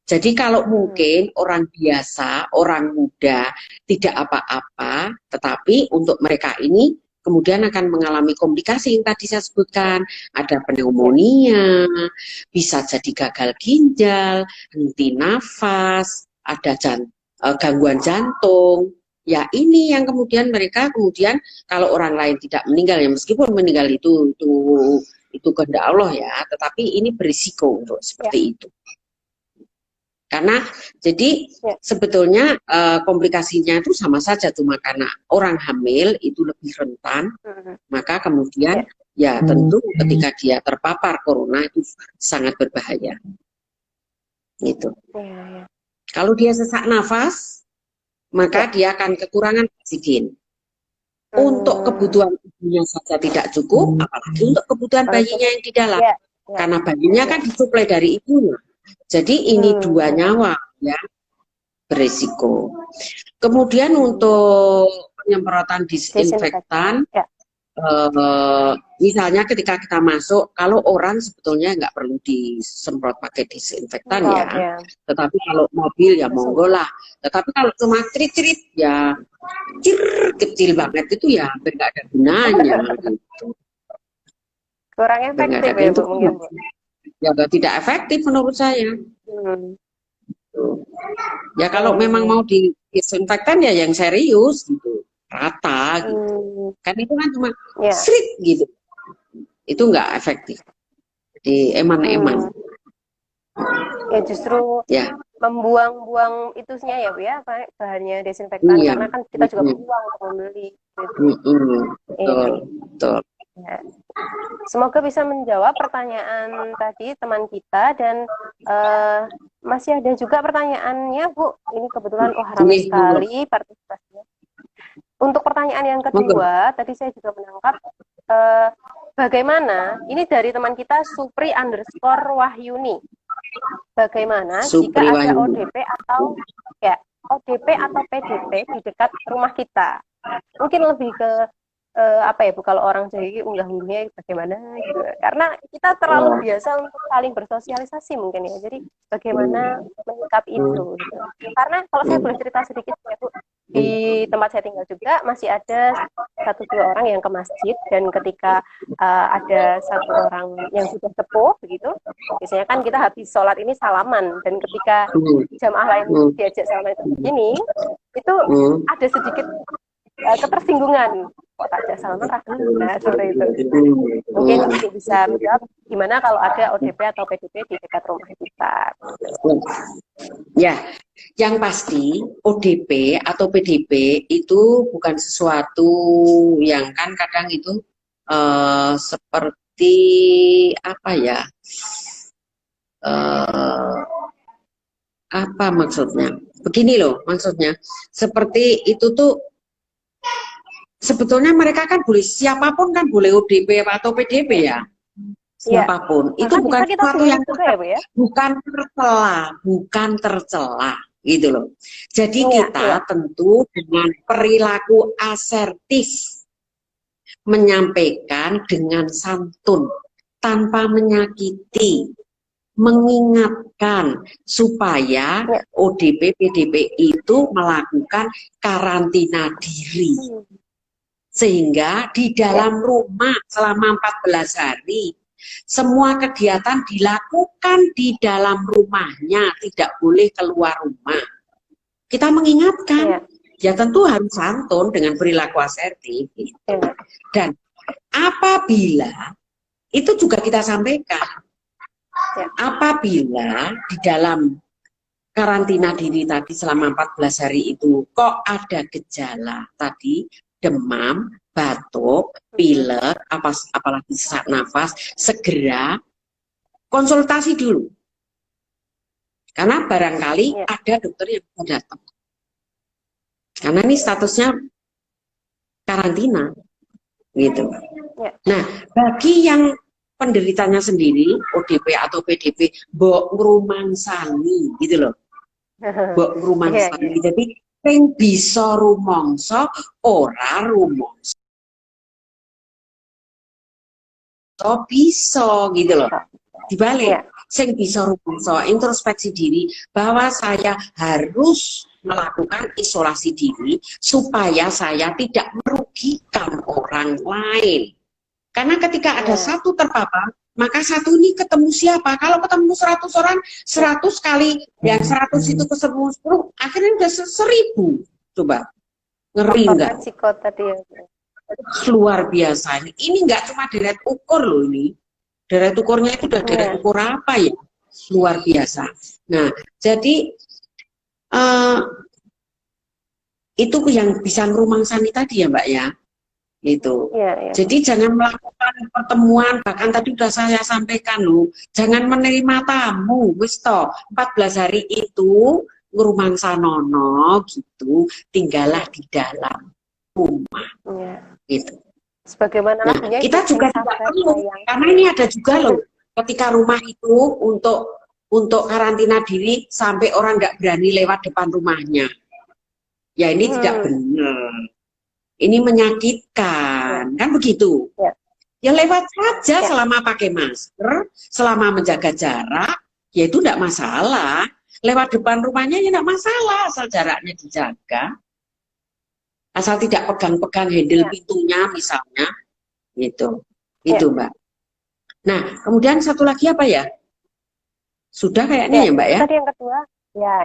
Jadi kalau mungkin orang biasa, orang muda tidak apa-apa, tetapi untuk mereka ini kemudian akan mengalami komplikasi yang tadi saya sebutkan, ada pneumonia, bisa jadi gagal ginjal, henti nafas, ada gangguan jantung. Ya ini yang kemudian mereka kalau orang lain tidak meninggal, ya meskipun meninggal itu kehendak Allah ya, tetapi ini berisiko untuk seperti itu. Karena jadi sebetulnya komplikasinya itu sama saja, cuma karena orang hamil itu lebih rentan, maka kemudian ya tentu ketika dia terpapar corona itu sangat berbahaya. Gitu. Kalau dia sesak nafas, maka dia akan kekurangan oksigen. Untuk kebutuhan ibunya saja tidak cukup, apalagi untuk kebutuhan bayinya yang di dalam. Karena bayinya kan disuplai dari ibunya. Jadi ini 2 nyawa ya berisiko. Kemudian untuk penyemprotan disinfektan misalnya ketika kita masuk, kalau orang sebetulnya nggak perlu disemprot pakai disinfektan Oh, ya, ya. tetapi kalau mobil ya monggo lah. Tetapi kalau cuma cerit-cerit ya kecil banget itu ya hampir nggak ada gunanya gitu. Kurang Hampir nggak efektif ada, ya, itu Bu, mungkin, Bu. ya tidak efektif menurut saya. Hmm. Ya kalau memang mau disinfektan ya yang serius gitu, rata gitu. Kan itu kan cuma Ya. srit gitu, itu nggak efektif. Jadi eman-eman. Ya justru Ya. membuang-buang itunya ya Bu ya, apa bahannya desinfektan, Iya. karena kan kita juga buang untuk membeli gitu. Betul, betul. Ya. Semoga bisa menjawab pertanyaan tadi teman kita, dan masih ada juga pertanyaannya Bu. Ini kebetulan ramai sekali partisipasinya. Untuk pertanyaan yang kedua, tadi saya juga menangkap bagaimana, ini dari teman kita Supri_Wahyuni. Bagaimana jika ada ODP atau PDP di dekat rumah kita? Mungkin lebih ke apa ya Bu, kalau orang jadi unggah-unggahnya bagaimana gitu. Karena kita terlalu biasa untuk saling bersosialisasi mungkin ya. Jadi bagaimana menyikapi itu gitu. Karena kalau saya boleh cerita sedikit ya Bu, di tempat saya tinggal juga masih ada 1-2 orang yang ke masjid, dan ketika ada 1 orang yang sudah sepuh begitu, biasanya kan kita habis sholat ini salaman, dan ketika jamaah lain diajak salaman itu begini, itu ada sedikit ketersinggungan, kok tak ajak salaman ragu, nah seperti itu. Mungkin bisa menjawab gimana kalau ada ODP atau PDP di dekat rumah kita. Ya, yang pasti ODP atau PDP itu bukan sesuatu yang kan kadang itu seperti apa ya? Apa maksudnya? Begini loh maksudnya. Seperti itu tuh sebetulnya mereka kan boleh, siapapun kan boleh ODP atau PDP ya. Siapapun. Ya. Itu bukan sesuatu yang ya? bukan tercela gitu loh. Jadi kita tentu dengan perilaku asertif menyampaikan dengan santun tanpa menyakiti, mengingatkan supaya ODP PDP itu melakukan karantina diri. Sehingga di dalam rumah selama 14 hari semua kegiatan dilakukan di dalam rumahnya, tidak boleh keluar rumah. Kita mengingatkan, ya tentu harus santun dengan perilaku asertif. Dan apabila, itu juga kita sampaikan, apabila di dalam karantina diri tadi selama 14 hari itu kok ada gejala tadi, demam, batuk, pilek, apalagi sesak nafas, segera konsultasi dulu. Karena barangkali ada dokter yang mau datang. Karena ini statusnya karantina, gitu. Nah, bagi yang penderitanya sendiri, ODP atau PDP, mbok ngrumangsani, gitu loh. Mbok ngrumangsani, jadi sing bisa rumangsa ora rumangsa bisa gitu loh. Dibalik, sing bisa rumangsa introspeksi diri bahwa saya harus melakukan isolasi diri supaya saya tidak merugikan orang lain. Karena ketika ada satu terpapar, maka satu ini ketemu siapa? Kalau ketemu 100 orang, 100 kali yang 100 itu ke 10, akhirnya udah 1000. Coba. Ngeri enggak? Luar biasa. Ini enggak cuma deret ukur loh ini. Deret ukurnya itu udah deret ukur apa ya? Luar biasa. Nah, jadi itu yang bisa ngerumangsani tadi ya Mbak ya. Itu. Jadi jangan melakukan pertemuan, bahkan tadi sudah saya sampaikan loh, jangan menerima tamu, wis toh 14 hari itu ngrumangsanono gitu, tinggallah di dalam rumah. Gitu. Sebagaimana kita juga tidak perlu, karena ini ada juga loh, ketika rumah itu untuk karantina diri sampai orang nggak berani lewat depan rumahnya. Ya ini tidak benar. ini menyakitkan, kan begitu? Ya. Ya lewat saja Ya. selama pakai masker, selama menjaga jarak, ya itu tidak masalah. Lewat depan rumahnya ya tidak masalah, asal jaraknya dijaga. Asal tidak pegang-pegang handle Ya. pintunya misalnya, gitu. Ya. Itu Mbak. Nah, kemudian satu lagi apa ya? Sudah kayaknya ya Mbak itu ya? tadi yang kedua.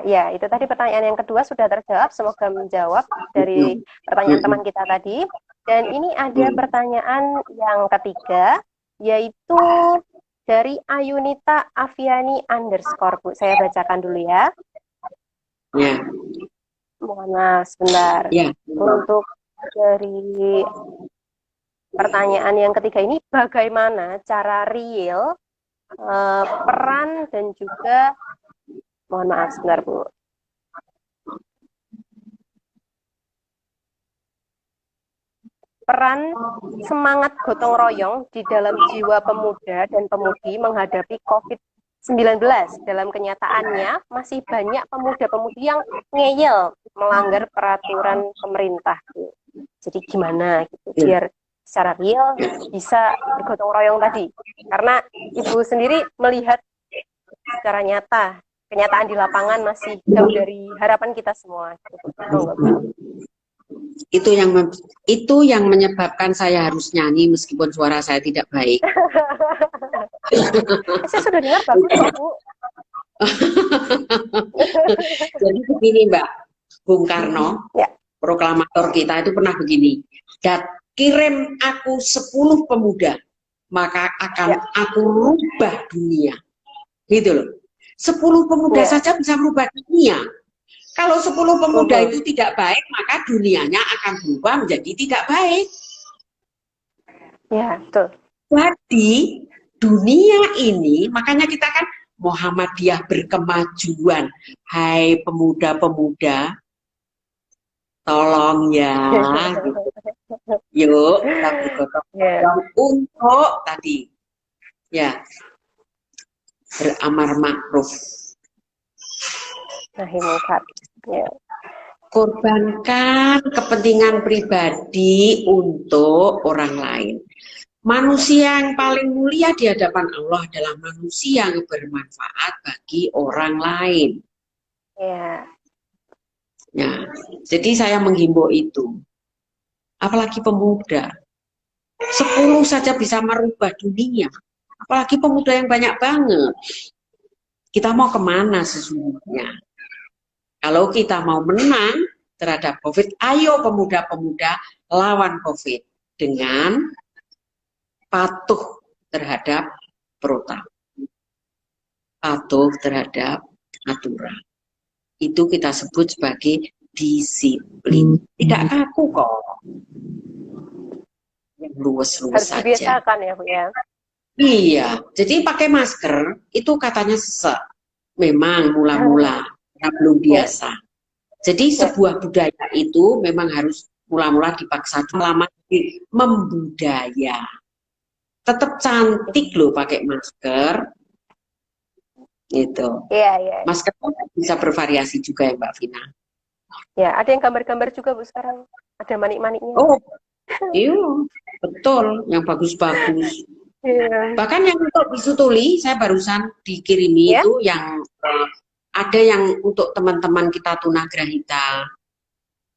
Ya, itu tadi pertanyaan yang kedua sudah terjawab. Semoga menjawab dari pertanyaan teman kita tadi. Dan ini ada pertanyaan yang ketiga, yaitu dari Ayunita Aviani _ Bu. Saya bacakan dulu ya. Ya. Mohon maaf, sebentar. Ya. Untuk dari pertanyaan yang ketiga ini, bagaimana cara real peran dan juga, mohon maaf sebentar Bu. Peran semangat gotong royong di dalam jiwa pemuda dan pemudi menghadapi COVID-19. Dalam kenyataannya, masih banyak pemuda-pemudi yang ngeyel melanggar peraturan pemerintah. Jadi gimana gitu, biar secara real bisa bergotong royong tadi. Karena Ibu sendiri melihat secara nyata, kenyataan di lapangan masih jauh dari harapan kita semua. Itu yang menyebabkan saya harus nyanyi meskipun suara saya tidak baik. Saya sudah dengar bagus kok Bu. Jadi begini Mbak, Bung Karno, Ya. proklamator kita itu pernah begini, kirim aku 10 pemuda, maka akan aku rubah dunia. Gitu loh. 10 pemuda saja bisa merubah dunia. Kalau 10 pemuda itu tidak baik, maka dunianya akan berubah menjadi tidak baik. Ya, betul. Jadi dunia ini, makanya kita kan Muhammadiyah berkemajuan. Hai pemuda-pemuda, tolong ya, gitu. Yuk kita bergotong royong untuk tadi, ya, beramar ma'ruf. Nahi munkar. Ya. Korbankan kepentingan pribadi untuk orang lain. Manusia yang paling mulia di hadapan Allah adalah manusia yang bermanfaat bagi orang lain. Ya. Ya, jadi saya menghimbau itu. Apalagi pemuda. 10 saja bisa merubah dunia. Apalagi pemuda yang banyak banget. Kita mau kemana sesungguhnya? Kalau kita mau menang terhadap COVID, ayo pemuda-pemuda lawan COVID dengan patuh terhadap protokol, patuh terhadap aturan. Itu kita sebut sebagai disiplin. Tidak kaku kok. Yang luwes-luwes saja. Harus dibiasakan ya Bu ya. Iya, jadi pakai masker itu katanya memang mula-mula belum biasa. Jadi sebuah budaya itu memang harus mula-mula dipaksa lama membudaya. Tetap cantik loh pakai masker. Gitu. Iya. Masker bisa bervariasi juga ya Mbak Vina. Ya, ada yang gambar-gambar juga Bu sekarang. Ada manik-maniknya. Oh, iya, betul. Yang bagus-bagus. Yeah. Bahkan yang untuk bisu tuli, saya barusan dikirimi itu yang ada yang untuk teman-teman kita tunagrahita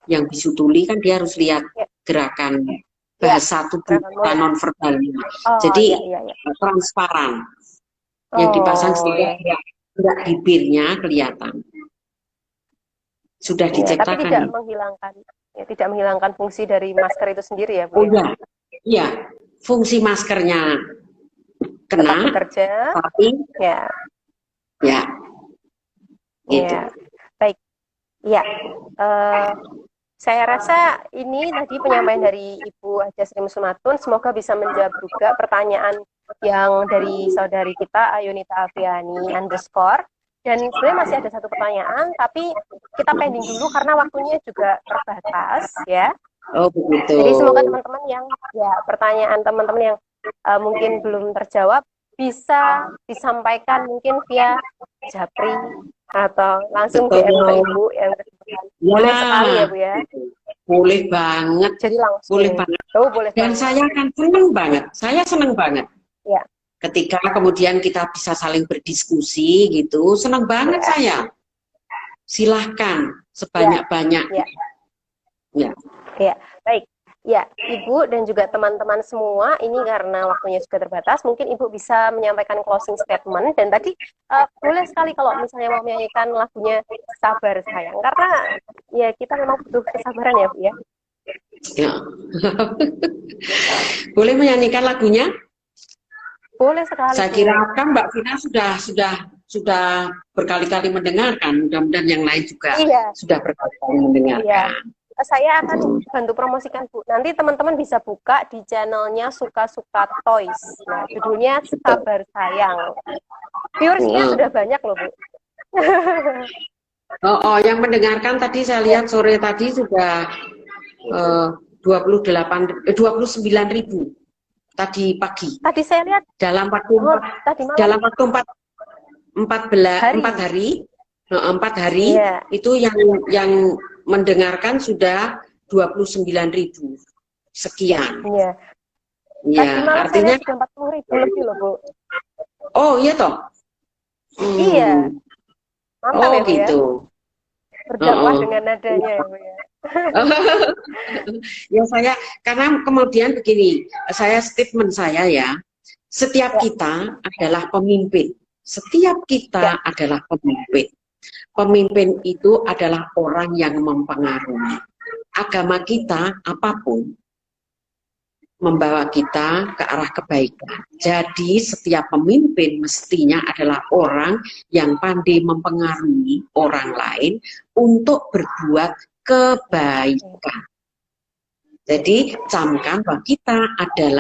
yang bisu tuli kan dia harus lihat gerakan bahasa tubuh kita nonverbalnya. Jadi transparan. Yang dipasang sehingga enggak bibirnya kelihatan. Sudah diciptakan. Tapi tidak menghilangkan, tidak menghilangkan fungsi dari masker itu sendiri ya Bu. Oh iya, fungsi maskernya kena, bekerja, tapi ya. Gitu. Baik. Ya, saya rasa ini tadi penyampaian dari Ibu Haja Sri Muslimatun. Semoga bisa menjawab juga pertanyaan yang dari saudari kita Ayunita Aviani _ Dan sebenarnya masih ada satu pertanyaan, tapi kita pending dulu karena waktunya juga terbatas ya. Oh begitu. Jadi semoga teman-teman yang pertanyaan teman-teman yang mungkin belum terjawab bisa disampaikan mungkin via Japri atau langsung DM ke Ibu yang boleh sekali ya Bu ya. Boleh banget, Jadi langsung. boleh banget. Oh, boleh Dan banget. saya akan seneng banget. Saya seneng banget. Ya. Ketika kemudian kita bisa saling berdiskusi gitu, seneng banget Ya. saya. Silahkan sebanyak-banyaknya. Ya. Ya, baik. Ya, Ibu dan juga teman-teman semua, ini karena waktunya sudah terbatas, mungkin Ibu bisa menyampaikan closing statement. Dan tadi boleh sekali kalau misalnya mau menyanyikan lagunya Sabar Sayang, karena ya kita memang butuh kesabaran ya Bu ya. Ya. Boleh menyanyikan lagunya? Boleh sekali. Saya kira kan Mbak Vina sudah berkali-kali mendengarkan, mudah-mudahan yang lain juga sudah berkali-kali mendengarkan. Iya. Saya akan bantu promosikan Bu. Nanti teman-teman bisa buka di channelnya Suka-Suka Toys. Nah, judulnya Sabar Sayang. Viewersnya sudah banyak loh Bu. Yang mendengarkan tadi saya lihat sore tadi sudah 29.000 tadi pagi. Tadi saya lihat dalam waktu empat hari itu yang mendengarkan sudah 29.000 sekian. Iya. Tadi malam artinya sudah 40.000 lebih loh Bu. Oh iya toh. Iya. Mantap ya Bu gitu. Ya. Berdakwah dengan nadanya ya Bu ya. Ya saya karena kemudian begini, statement saya ya, setiap kita adalah pemimpin. Setiap kita adalah pemimpin. Pemimpin itu adalah orang yang mempengaruhi. Agama kita apapun membawa kita ke arah kebaikan. Jadi setiap pemimpin mestinya adalah orang yang pandai mempengaruhi orang lain untuk berbuat kebaikan. Jadi camkan bahwa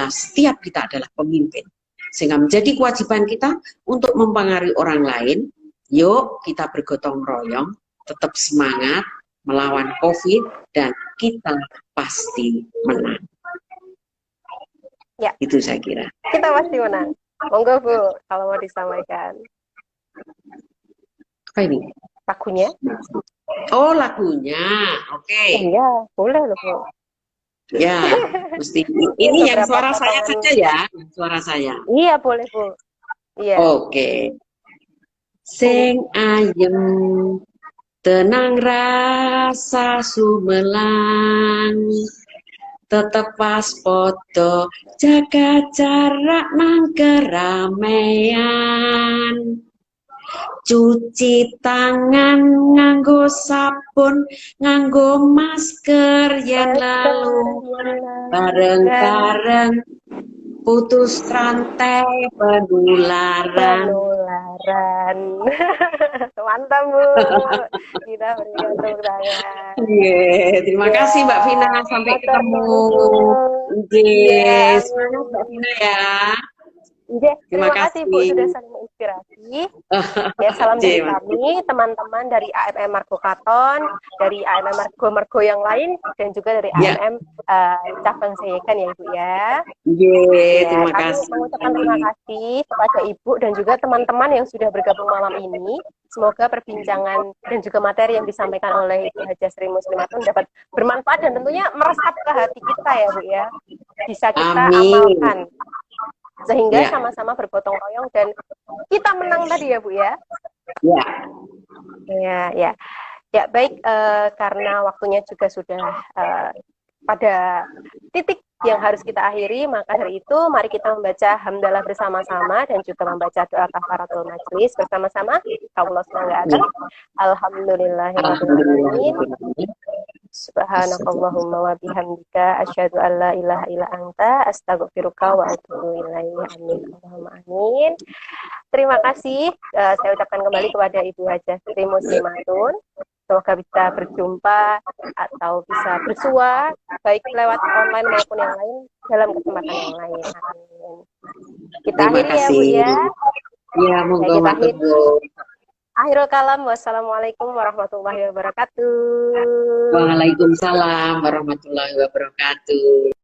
setiap kita adalah pemimpin. Sehingga menjadi kewajiban kita untuk mempengaruhi orang lain. Yuk kita bergotong royong, tetap semangat melawan COVID dan kita pasti menang. Ya. Itu saya kira. Kita pasti menang. Monggo Bu, kalau mau disampaikan. Apa ini? Lagunya? Oh lagunya, oke. Iya, boleh loh Bu. Ya, mesti ini yang suara saya saja ya, suara saya. Iya boleh Bu. Iya. Oke. Sing ayem tenang rasa sumelang, tetep waspada jaga jarak nang keramaian, cuci tangan nganggo sabun nganggo masker yen lalu bareng-bareng putus rantai penularan. Mantap Bu, kita berikan tepuk tangan. Terima kasih Mbak Vina, sampai ketemu. Semangat Mbak Vina ya. Terima kasih Bu sudah saling menginspirasi. Ya, salam dari kami, teman-teman dari AMM Margo Katon, dari AMM Margo Margo yang lain, dan juga dari AMM cabang Sayekan ya Ibu ya. Terima kasih. Mengucapkan terima kasih kepada Ibu dan juga teman-teman yang sudah bergabung malam ini. Semoga perbincangan dan juga materi yang disampaikan oleh Ibu Hajah Sri Muslimatun dapat bermanfaat dan tentunya meresap ke hati kita ya Bu ya. Bisa kita amalkan. Sehingga sama-sama bergotong royong dan kita menang tadi ya Bu ya. Ya baik, karena waktunya juga sudah pada titik yang harus kita akhiri, maka dari itu mari kita membaca hamdalah bersama-sama dan juga membaca doa kafaratul majlis bersama-sama. Allah SWT. Alhamdulillahirrahmanirrahim. Subhanakallahumma wa bihamdika asyhadu an la ilaha illa anta astaghfiruka wa atubu ilaika. Amin. Terima kasih. Saya ucapkan kembali kepada Ibu Hajah Sri Muslimatun. Semoga bisa berjumpa atau bisa bersua baik lewat online maupun yang lain dalam kesempatan yang lain. Amin. Kita akhiri ya Bu ya. Ya, monggo matur. Akhirul kalam, wassalamualaikum warahmatullahi wabarakatuh. Waalaikumsalam warahmatullahi wabarakatuh.